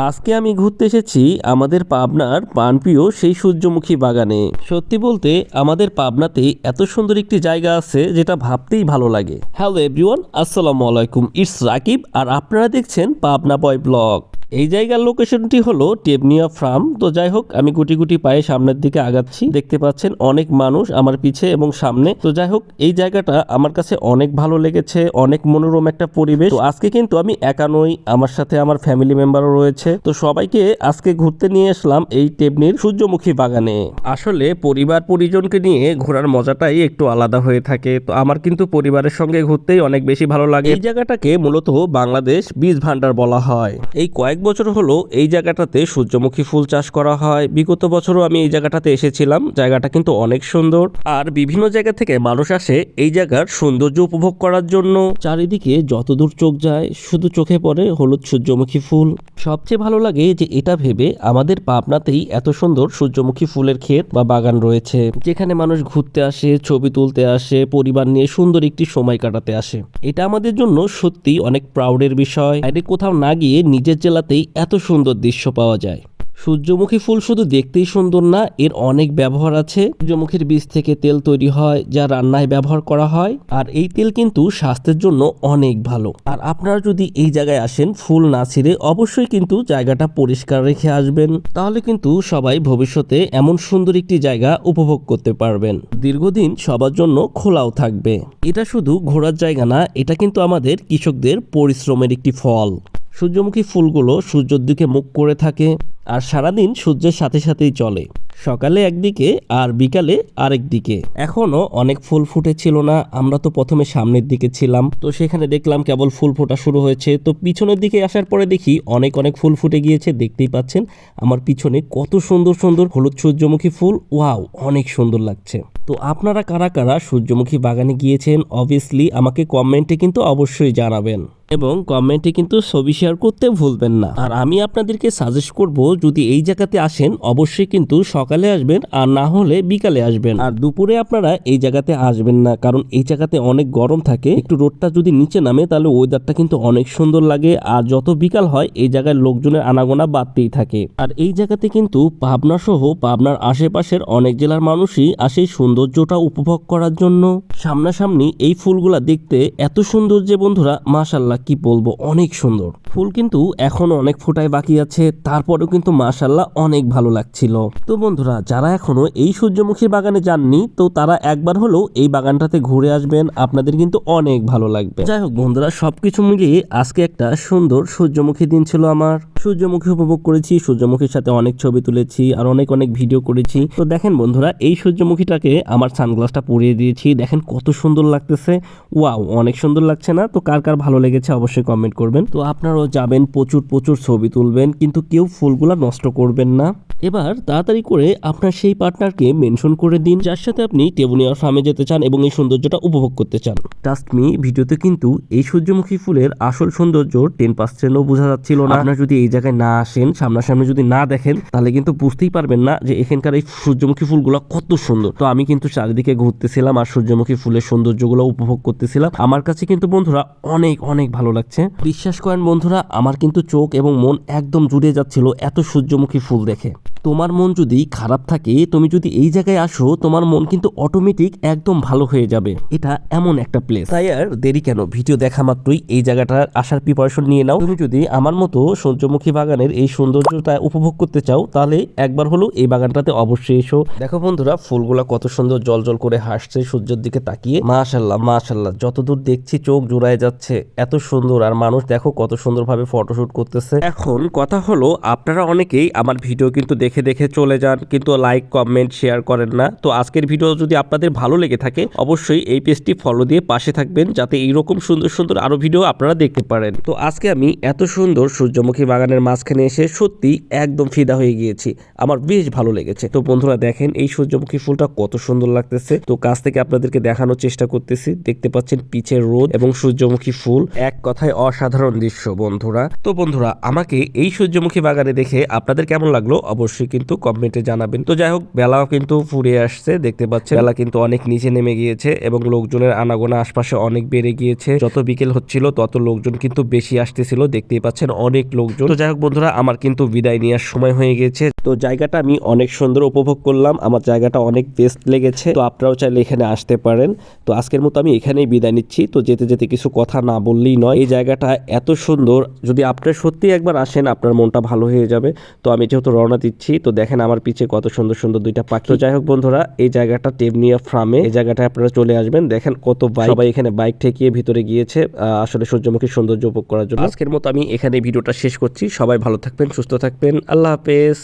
আজকে আমি ঘুরতে এসেছি আমাদের পাবনার প্রাণপ্রিয় সেই সূর্যমুখী বাগানে। সত্যি বলতে আমাদের পাবনাতে এত সুন্দর একটি জায়গা আছে যেটা ভাবতেই ভালো লাগে। হ্যালো এভরিওয়ান, আসসালামু আলাইকুম, ইটস রাকিব আর আপনারা দেখছেন পাবনা বয় ব্লগ। এই জায়গার লোকেশনটি হলো টেবনিয়া ফার্ম। তো যাই হোক, আমি গুটি গুটি পায়ে সামনের দিকে আগাচ্ছি। দেখতে পাচ্ছেন অনেক মানুষ আমার পিছে এবং সামনে। তো যাই হোক, এই জায়গাটা আমার কাছে অনেক ভালো লেগেছে, অনেক মনোরম একটা পরিবেশ। তো আজকে কিন্তু আমি একা নই, আমার সাথে আমার ফ্যামিলি মেম্বারও রয়েছে। তো সবাইকে আজকে ঘুরতে নিয়ে আসলাম এই টেবনির সূর্যমুখী বাগানে। আসলে পরিবার পরিজনকে নিয়ে ঘোরার মজাটাই একটু আলাদা হয়ে থাকে। তো আমার কিন্তু পরিবারের সঙ্গে ঘুরতেই অনেক বেশি ভালো লাগে। এই জায়গাটাকে মূলত বাংলাদেশ বীজ ভান্ডার বলা হয়। এই কয়েক বছর হলো এই জায়গাটাতে সূর্যমুখী ফুল চাষ করা হয়। বিগত বছরও আমি এই জায়গাটাতে এসেছিলাম। জায়গাটা কিন্তু অনেক সুন্দর আর বিভিন্ন জায়গা থেকে মানুষ আসে এই জায়গার সৌন্দর্য উপভোগ করার জন্য। চারিদিকে যতদূর চোখ যায় শুধু চোখে পড়ে হলুদ সূর্যমুখী ফুল। সবচেয়ে ভালো লাগে যে এটা ভেবে আমাদের পাবনাতেই এত সুন্দর সূর্যমুখী ফুলের ক্ষেত বা বাগান রয়েছে, যেখানে মানুষ ঘুরতে আসে, ছবি তুলতে আসে, পরিবার নিয়ে সুন্দর একটি সময় কাটাতে আসে। এটা আমাদের জন্য সত্যি অনেক প্রাউডের বিষয়। বাইরে কোথাও না গিয়ে নিজের জেলাতেই এত সুন্দর দৃশ্য পাওয়া যায়। সূর্যমুখী ফুল শুধু দেখতেই সুন্দর না, এর অনেক ব্যবহার আছে। সূর্যমুখীর বীজ থেকে তেল তৈরি হয়, যা রান্নায় ব্যবহার করা হয়। আর এই তেল কিন্তু স্বাস্থ্যের জন্য অনেক ভালো। আর আপনারা যদি এই জায়গায় আসেন ফুল না ছিঁড়ে, অবশ্যই কিন্তু জায়গাটা পরিষ্কার রেখে আসবেন। তাহলে কিন্তু সবাই ভবিষ্যতে এমন সুন্দর একটি জায়গা উপভোগ করতে পারবেন। দীর্ঘদিন সবার জন্য খোলাও থাকবে। এটা শুধু ঘোরার জায়গা না, এটা কিন্তু আমাদের কৃষকদের পরিশ্রমের একটি ফল। সূর্যমুখী ফুলগুলো সূর্যের দিকে মুখ করে থাকে আর সারাদিন সূর্যের সাথে সাথেই চলে। সকালে একদিকে আর বিকালে আরেক দিকে। এখনো অনেক ফুল ফুটেছিল না, আমরা তো প্রথমে সামনের দিকে ছিলাম। তো সেখানে দেখলাম কেবল ফুল ফোটা শুরু হয়েছে। তো পিছনের দিকে আসার পরে দেখি অনেক অনেক ফুল ফুটে গিয়েছে। দেখতেই পাচ্ছেন আমার পিছনে কত সুন্দর সুন্দর হলুদ সূর্যমুখী ফুল। ওয়াও, অনেক সুন্দর লাগছে। তো আপনারা কারা কারা সূর্যমুখী বাগানে গিয়েছেন অবভিয়াসলি আমাকে কমেন্টে কিন্তু অবশ্যই জানাবেন, এবং কমেন্টে কিন্তু ছবি শেয়ার করতে ভুলবেন না। আর আমি আপনাদেরকে সাজেস্ট করব, যদি এই জায়গাতে আসেন অবশ্যই কিন্তু সকালে আসবেন, আর না হলে বিকালে আসবেন। আর দুপুরে আপনারা এই জায়গাতে আসবেন না, কারণ এই জায়গাতে অনেক গরম থাকে। একটু রোদটা যদি নিচে নামে তাহলে ওয়েদারটা কিন্তু অনেক সুন্দর লাগে। আর যত বিকাল হয় এই জায়গায় লোকজনের আনাগোনা বাড়তেই থাকে। আর এই জায়গাতে কিন্তু পাবনা সহ পাবনার আশেপাশের অনেক জেলার মানুষই আসে সৌন্দর্যটা উপভোগ করার জন্য। সামনাসামনি এই ফুলগুলা দেখতে এত সুন্দর যে বন্ধুরা, মাশাআল্লাহ কি বলবো, অনেক সুন্দর। ফুল কিন্তু এখনো অনেক ফোটায় বাকি আছে, তারপরেও কিন্তু মাশাআল্লাহ অনেক ভালো লাগছিল। তো বন্ধুরা, যারা এখনো এই সূর্যমুখী বাগানে যাননি, তো তারা একবার হলেও এই বাগানটাতে ঘুরে আসবেন, আপনাদের কিন্তু অনেক ভালো লাগবে। যাই হোক বন্ধুরা, সবকিছু মিলিয়ে আজকে একটা সুন্দর সূর্যমুখী দিন ছিল আমার। সূর্যমুখী উপভোগ করেছি, সূর্যমুখীর সাথে অনেক ছবি তুলেছি আর অনেক অনেক ভিডিও করেছি। তো দেখেন বন্ধুরা, এই সূর্যমুখীটাকে আমার সানগ্লাসটা পরিয়ে দিয়েছি, দেখেন কত সুন্দর লাগতেছে। ওয়াও, অনেক সুন্দর লাগছে না? তো কার কার ভালো লেগেছে অবশ্যই কমেন্ট করবেন। তো আপনারাও যাবেন, প্রচুর প্রচুর ছবি তুলবেন, কিন্তু কেউ ফুলগুলা নষ্ট করবেন না। এবার তাড়াতাড়ি করে আপনার সেই পার্টনারকে মেনশন করে দিন, যার সাথে আপনি টেবুনিয়া ফার্মে যেতে চান এবং এই সৌন্দর্যটা উপভোগ করতে চান। ট্রাস্ট মি, ভিডিওতে কিন্তু এই সূর্যমুখী ফুলের আসল সৌন্দর্য 10%ও বোঝা যাচ্ছিল না। আপনারা যদি এই জায়গায় না আসেন, সামনাসামনি যদি না দেখেন, তাহলে কিন্তু বুঝতেই পারবেন না যে এখানকার এই সূর্যমুখী ফুলগুলো কত সুন্দর। তো আমি কিন্তু চারিদিকে ঘুরতেছিলাম আর সূর্যমুখী ফুলের সৌন্দর্যগুলো উপভোগ করতেছিলাম। আমার কাছে কিন্তু বন্ধুরা অনেক অনেক ভালো লাগছে। বিশ্বাস করেন বন্ধুরা, আমার কিন্তু চোখ এবং মন একদম জুড়ে যাচ্ছিল এত সূর্যমুখী ফুল দেখে। তোমার মন যদি খারাপ থাকে, তুমি যদি এই জায়গায় আসো, তোমার মন কিন্তু অটোমেটিক একদম ভালো হয়ে যাবে। এটা এমন একটা প্লেস। তাই আর দেরি কেন, ভিডিও দেখা মাত্রই এই জায়গাটার আসার প্রিপারেশন নিয়ে নাও। তুমি যদি আমার মতো সূর্যমুখী বাগানের এই সৌন্দর্যটা উপভোগ করতে চাও, তাহলে একবার হলেও এই বাগানটাতে অবশ্যই এসো। দেখো বন্ধুরা, ফুলগুলা কত সুন্দর জল জল করে হাসছে সূর্যের দিকে তাকিয়ে। মাশাআল্লাহ মাশাআল্লাহ, যতদূর দেখছি চোখ জুড়ায় যাচ্ছে, এত সুন্দর। আর মানুষ দেখো কত সুন্দরভাবে ফটোশুট করতেছে। এখন কথা হলো, আপনারা অনেকেই আমার ভিডিও কিন্তু দেখে দেখে চলে যান, কিন্তু লাইক কমেন্ট শেয়ার করেন না। তো আজকের ভিডিও যদি আপনাদের ভালো লেগে থাকে, অবশ্যই এই পেজটি ফলো দিয়ে পাশে থাকবেন, যাতে এইরকম সুন্দর সুন্দর আরো ভিডিও আপনারা দেখতে পারেন। তো আজকে আমি এত সুন্দর সূর্যমুখী বাগানের মাঝখানে এসে সত্যি একদম ফিদা হয়ে গিয়েছি, আমার বেশ ভালো লেগেছে। তো বন্ধুরা দেখেন এই সূর্যমুখী ফুলটা কত সুন্দর লাগতেছে। তো কাছ থেকে আপনাদেরকে দেখানোর চেষ্টা করতেছি। দেখতে পাচ্ছেন পিছের রোদ এবং সূর্যমুখী ফুল, এক কথায় অসাধারণ দৃশ্য বন্ধুরা। তো বন্ধুরা, আমাকে এই সূর্যমুখী বাগানে দেখে আপনাদের কেমন লাগলো অবশ্যই কিন্তু কমেন্টে জানাবেন। তো যাই হোক, বেলাও কিন্তু ফুরিয়ে আসছে, দেখতে পাচ্ছেন বেলা কিন্তু অনেক নিচে নেমে গিয়েছে এবং লোকজনের আনাগোনা আশপাশে অনেক বেড়ে গিয়েছে। যত বিকেল হচ্ছিল তত লোকজন কিন্তু বেশি আসতেছিল, দেখতেই পাচ্ছেন অনেক লোকজন। তো যাই হোক বন্ধুরা, আমার কিন্তু বিদায় নেওয়ার সময় হয়ে গেছে। তো জায়গাটা আমি অনেক সুন্দর উপভোগ করলাম, আমার জায়গাটা অনেক বেস্ট লেগেছে। তো আপনারাও চাইলে এখানে আসতে পারেন। তো আজকের মতো আমি এখানেই বিদায় নিচ্ছি। তো যেতে যেতে কিছু কথা না বললেই নয়, এই জায়গাটা এত সুন্দর, যদি আপনার সত্যি একবার আসেন আপনার মনটা ভালো হয়ে যাবে। তো আমি যেহেতু রওনা দিচ্ছি, তো দেখেন আমার পিছে কত সুন্দর সুন্দর দুইটা পাখি। তো যাই হোক বন্ধুরা, এই জায়গাটা টেবনিয়া ফার্মে, এই জায়গাটায় আপনারা চলে আসবেন। দেখেন কত বাইক, সবাই এখানে বাইক ঠেকিয়ে ভিতরে গিয়েছে আসলে সূর্যমুখী সৌন্দর্য উপভোগ করার জন্য। আজকের মতো আমি এখানে ভিডিওটা শেষ করছি। সবাই ভালো থাকবেন, সুস্থ থাকবেন, আল্লাহ হাফেজ।